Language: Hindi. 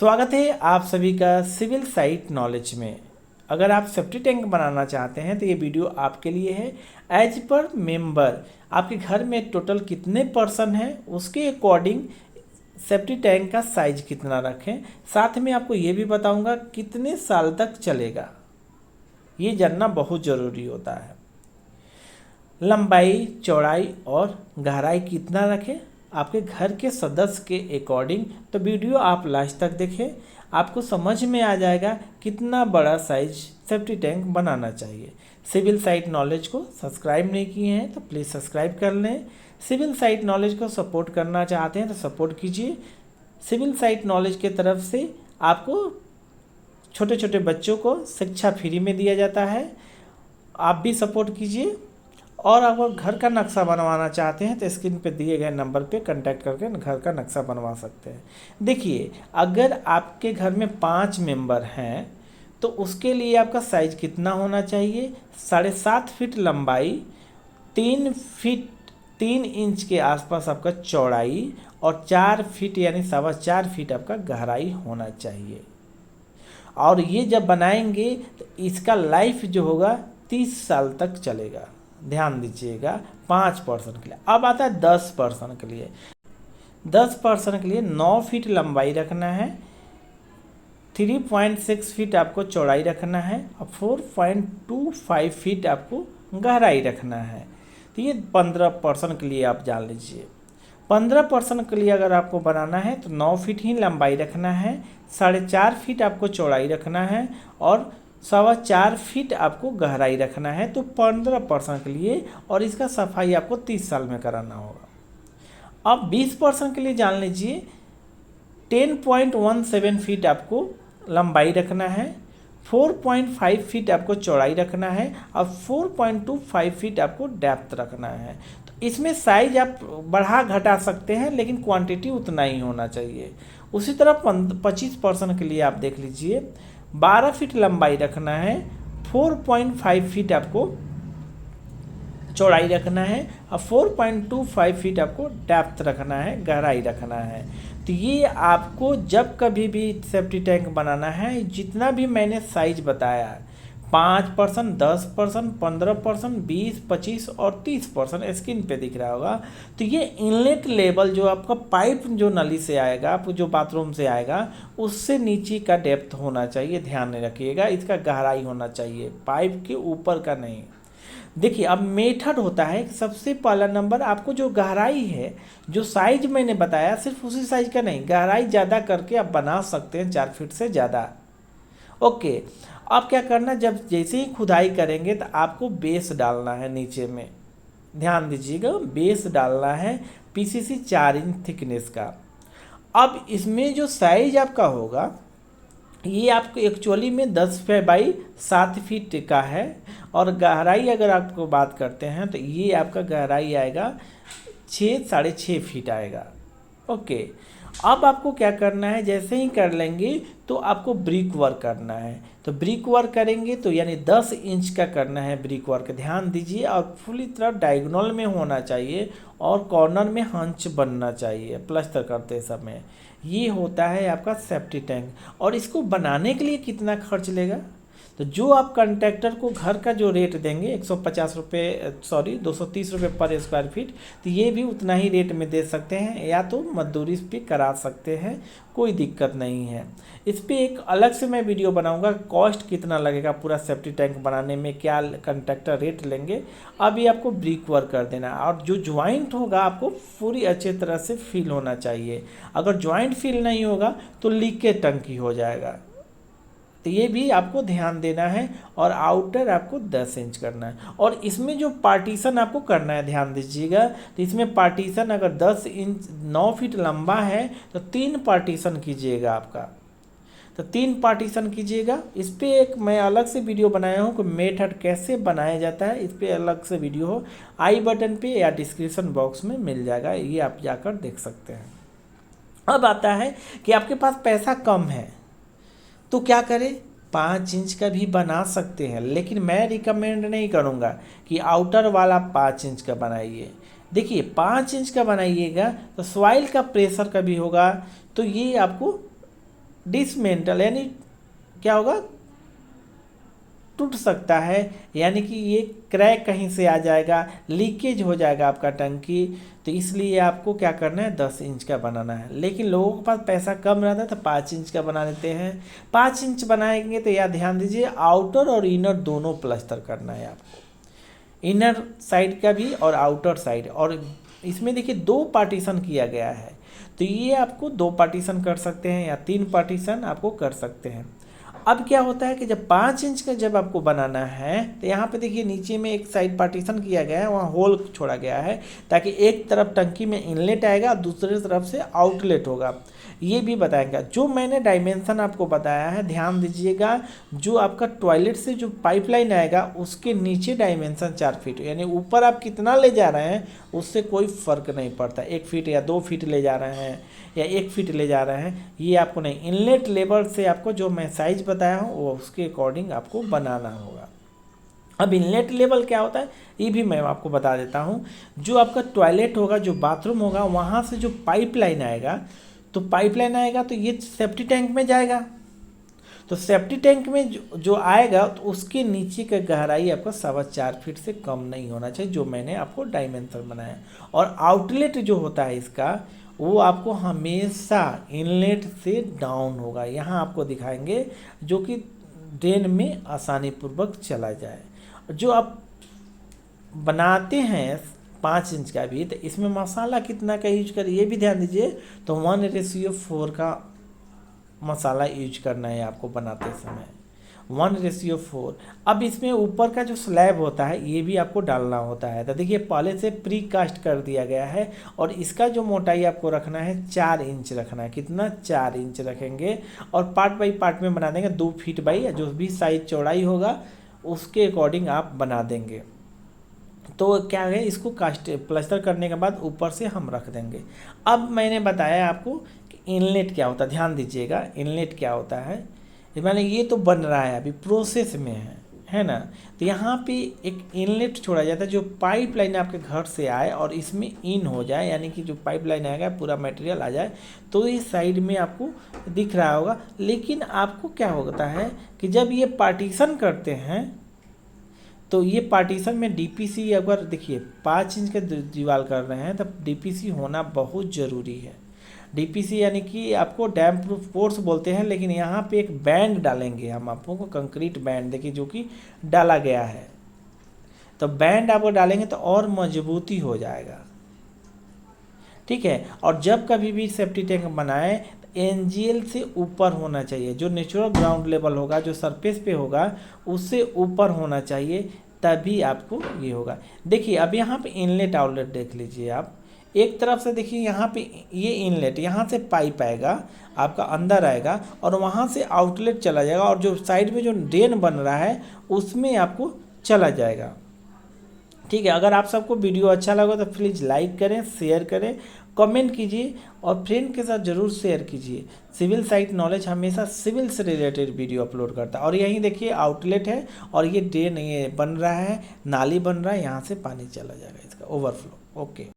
स्वागत है आप सभी का सिविल साइट नॉलेज में। अगर आप सेफ्टी टैंक बनाना चाहते हैं तो ये वीडियो आपके लिए है। एज पर मेंबर आपके घर में टोटल कितने पर्सन हैं उसके अकॉर्डिंग सेफ्टी टैंक का साइज कितना रखें, साथ में आपको ये भी बताऊंगा कितने साल तक चलेगा। ये जानना बहुत ज़रूरी होता है। लंबाई, चौड़ाई और गहराई कितना रखें आपके घर के सदस्य के अकॉर्डिंग, तो वीडियो आप लास्ट तक देखें, आपको समझ में आ जाएगा कितना बड़ा साइज सेफ्टी टैंक बनाना चाहिए। सिविल साइट नॉलेज को सब्सक्राइब नहीं किए हैं तो प्लीज़ सब्सक्राइब कर लें। सिविल साइट नॉलेज को सपोर्ट करना चाहते हैं तो सपोर्ट कीजिए। सिविल साइट नॉलेज के तरफ से आपको छोटे छोटे बच्चों को शिक्षा फ्री में दिया जाता है, आप भी सपोर्ट कीजिए। और अगर घर का नक्शा बनवाना चाहते हैं तो स्क्रीन पे दिए गए नंबर पे कांटेक्ट करके घर का नक्शा बनवा सकते हैं। देखिए, अगर आपके घर में 5 मेंबर हैं तो उसके लिए आपका साइज कितना होना चाहिए? 7.5 फीट लंबाई, 3 इंच के आसपास आपका चौड़ाई और 4 फीट यानी 4.25 फीट आपका गहराई होना चाहिए। और ये जब बनाएंगे तो इसका लाइफ जो होगा 30 साल तक चलेगा। ध्यान दीजिएगा 5% के लिए। अब आता है 10% के लिए। 10% के लिए 9 फीट लंबाई रखना है, 3.6 फीट आपको चौड़ाई रखना है और 4.25 फीट आपको गहराई रखना है। तो ये 15% के लिए आप जान लीजिए। 15% के लिए अगर आपको बनाना है तो 9 फीट ही लंबाई रखना है, 4.5 फीट आपको चौड़ाई रखना है और 4.25 फीट आपको गहराई रखना है। तो 15% के लिए, और इसका सफाई आपको 30 साल में कराना होगा। अब 20% के लिए जान लीजिए 10.17 फीट आपको लंबाई रखना है, 4.5 फीट आपको चौड़ाई रखना है और 4.25 फीट आपको डेप्थ रखना है। तो इसमें साइज आप बढ़ा घटा सकते हैं लेकिन क्वांटिटी उतना ही होना चाहिए। उसी तरह 25% के लिए आप देख लीजिए 12 फीट लंबाई रखना है, 4.5 फीट आपको चौड़ाई रखना है और 4.25 फीट आपको डेप्थ रखना है, गहराई रखना है। तो ये आपको जब कभी भी सेफ्टी टैंक बनाना है, जितना भी मैंने साइज बताया 5%, 10%, 15%, 20, 25 और 30% स्क्रीन पे दिख रहा होगा। तो ये इनलेट लेवल जो आपका पाइप जो नली से आएगा, आपको जो बाथरूम से आएगा, उससे नीचे का डेप्थ होना चाहिए। ध्यान में रखिएगा, इसका गहराई होना चाहिए, पाइप के ऊपर का नहीं। देखिए, अब मेथड होता है, सबसे पहला नंबर आपको जो गहराई है, जो साइज मैंने बताया सिर्फ उसी साइज का नहीं, गहराई ज़्यादा करके आप बना सकते हैं 4 फीट से ज़्यादा। ओके, अब क्या करना, जब जैसे ही खुदाई करेंगे तो आपको बेस डालना है नीचे में। ध्यान दीजिएगा, बेस डालना है पीसीसी 4 इंच थिकनेस का। अब इसमें जो साइज आपका होगा ये आपको एक्चुअली में 10 बाई 7 फीट का है और गहराई अगर आपको बात करते हैं तो ये आपका गहराई आएगा 6-6.5 फीट आएगा। ओके, अब आपको क्या करना है, जैसे ही कर लेंगे तो आपको ब्रिक वर्क करना है। तो ब्रिक वर्क करेंगे तो यानी 10 इंच का करना है ब्रिक वर्क। ध्यान दीजिए, और पूरी तरह डायगोनल में होना चाहिए और कॉर्नर में हंच बनना चाहिए प्लास्टर करते समय। ये होता है आपका सेफ्टी टैंक। और इसको बनाने के लिए कितना खर्च लेगा, तो जो आप कॉन्ट्रैक्टर को घर का जो रेट देंगे 230 रुपये पर स्क्वायर फीट, तो ये भी उतना ही रेट में दे सकते हैं, या तो मजदूरी पे करा सकते हैं, कोई दिक्कत नहीं है। इस पर एक अलग से मैं वीडियो बनाऊंगा, कॉस्ट कितना लगेगा पूरा सेफ्टी टैंक बनाने में, क्या कॉन्ट्रैक्टर रेट लेंगे। अभी आपको ब्रिक वर्क कर देना, और जो ज्वाइंट होगा आपको पूरी अच्छी तरह से फिल होना चाहिए। अगर ज्वाइंट फिल नहीं होगा तो लीकेज टंकी हो जाएगा। तो ये भी आपको ध्यान देना है। और आउटर आपको 10 इंच करना है। और इसमें जो पार्टीशन आपको करना है, ध्यान दीजिएगा, तो इसमें पार्टीशन अगर 10 इंच 9 फीट लंबा है तो 3 पार्टीशन कीजिएगा आपका। तो 3 पार्टीशन कीजिएगा। इस पर एक मैं अलग से वीडियो बनाया हूँ कि मेथड कैसे बनाया जाता है, इस पर अलग से वीडियो हो, आई बटन पे या डिस्क्रिप्शन बॉक्स में मिल जाएगा, ये आप जाकर देख सकते हैं। अब आता है कि आपके पास पैसा कम है तो क्या करें, 5 इंच का भी बना सकते हैं, लेकिन मैं रिकमेंड नहीं करूँगा कि आउटर वाला 5 इंच का बनाइए। देखिए, 5 इंच का बनाइएगा तो सॉइल का प्रेशर कभी होगा तो ये आपको डिसमेंटल यानी क्या होगा, टूट सकता है, यानी कि ये क्रैक कहीं से आ जाएगा, लीकेज हो जाएगा आपका टंकी। तो इसलिए आपको क्या करना है, 10 इंच का बनाना है। लेकिन लोगों के पास पैसा कम रहता है तो 5 इंच का बना लेते हैं। 5 इंच बनाएंगे तो यार ध्यान दीजिए, आउटर और इनर दोनों प्लास्टर करना है आपको, इनर साइड का भी और आउटर साइड। और इसमें देखिए 2 पार्टीशन किया गया है, तो ये आपको 2 पार्टीशन कर सकते हैं या 3 पार्टीशन आपको कर सकते हैं। अब क्या होता है कि जब 5 इंच का जब आपको बनाना है तो यहाँ पे देखिए नीचे में एक साइड पार्टीशन किया गया है, वहाँ होल छोड़ा गया है ताकि एक तरफ टंकी में इनलेट आएगा, दूसरी तरफ से आउटलेट होगा। ये भी बताएंगे। जो मैंने डायमेंशन आपको बताया है ध्यान दीजिएगा, जो आपका टॉयलेट से जो पाइपलाइन आएगा उसके नीचे डायमेंशन 4 फीट, यानी ऊपर आप कितना ले जा रहे हैं उससे कोई फ़र्क नहीं पड़ता, 1 फीट या 2 फीट ले जा रहे हैं या 1 फीट ले जा रहे हैं, ये आपको नहीं। इनलेट लेवल से आपको जो मैं साइज बताया हूँ वो उसके अकॉर्डिंग आपको बनाना होगा। अब इनलेट लेवल क्या होता है ये भी मैं आपको बता देता हूँ। जो आपका टॉयलेट होगा, जो बाथरूम होगा, वहाँ से जो पाइपलाइन आएगा, तो पाइपलाइन आएगा तो ये सेफ्टी टैंक में जाएगा। तो सेफ्टी टैंक में जो आएगा तो उसके नीचे का गहराई आपका 4.25 फीट से कम नहीं होना चाहिए, जो मैंने आपको डायमेंशन बनाया। और आउटलेट जो होता है इसका, वो आपको हमेशा इनलेट से डाउन होगा, यहाँ आपको दिखाएंगे, जो कि ड्रेन में आसानी पूर्वक चला जाए। जो आप बनाते हैं 5 इंच का भी, तो इसमें मसाला कितना का यूज करें ये भी ध्यान दीजिए। तो 1:4 का मसाला यूज करना है आपको बनाते समय, 1:4। अब इसमें ऊपर का जो स्लैब होता है ये भी आपको डालना होता है। तो देखिए पहले से प्री कास्ट कर दिया गया है, और इसका जो मोटाई आपको रखना है 4 इंच रखना है। कितना, 4 इंच रखेंगे, और पार्ट बाई पार्ट में बना देंगे 2 फीट बाई, जो भी साइज चौड़ाई होगा उसके अकॉर्डिंग आप बना देंगे। तो क्या है, इसको कास्ट प्लास्टर करने के बाद ऊपर से हम रख देंगे। अब मैंने बताया आपको कि इनलेट क्या होता है, ध्यान दीजिएगा इनलेट क्या होता है। मैंने ये तो बन रहा है, अभी प्रोसेस में है ना। तो यहाँ पे एक इनलेट छोड़ा जाता है, जो पाइपलाइन आपके घर से आए और इसमें इन हो जाए, यानी कि जो पाइपलाइन आएगा पूरा मटेरियल आ जाए। तो ये साइड में आपको दिख रहा होगा। लेकिन आपको क्या होता है कि जब ये पार्टीशन करते हैं, तो ये पार्टीशन में डीपीसी, अगर देखिए 5 इंच का दीवार कर रहे हैं तब डीपीसी होना बहुत ज़रूरी है। डीपीसी यानी कि आपको डैम प्रूफ कोर्स बोलते हैं, लेकिन यहाँ पे एक बैंड डालेंगे हम आपको, कंक्रीट बैंड देखिए जो कि डाला गया है। तो बैंड आपको डालेंगे तो और मजबूती हो जाएगा, ठीक है। और जब कभी भी सेफ्टी टैंक बनाए एनजीएल से ऊपर होना चाहिए, जो नेचुरल ग्राउंड लेवल होगा, जो सरफेस पे होगा उससे ऊपर होना चाहिए, तभी आपको ये होगा। देखिए अब यहाँ पे इनलेट आउटलेट देख लीजिए आप, एक तरफ से देखिए यहाँ पे ये इनलेट, यहाँ से पाइप आएगा आपका अंदर आएगा और वहाँ से आउटलेट चला जाएगा, और जो साइड में जो ड्रेन बन रहा है उसमें आपको चला जाएगा, ठीक है। अगर आप सबको वीडियो अच्छा लगा तो प्लीज़ लाइक करें, शेयर करें, कमेंट कीजिए और फ्रेंड के साथ ज़रूर शेयर कीजिए। सिविल साइट नॉलेज हमेशा सिविल से रिलेटेड वीडियो अपलोड करता है। और यहीं देखिए आउटलेट है और ये ड्रेन ये बन रहा है, नाली बन रहा है, यहाँ से पानी चला जाएगा इसका ओवरफ्लो। ओके।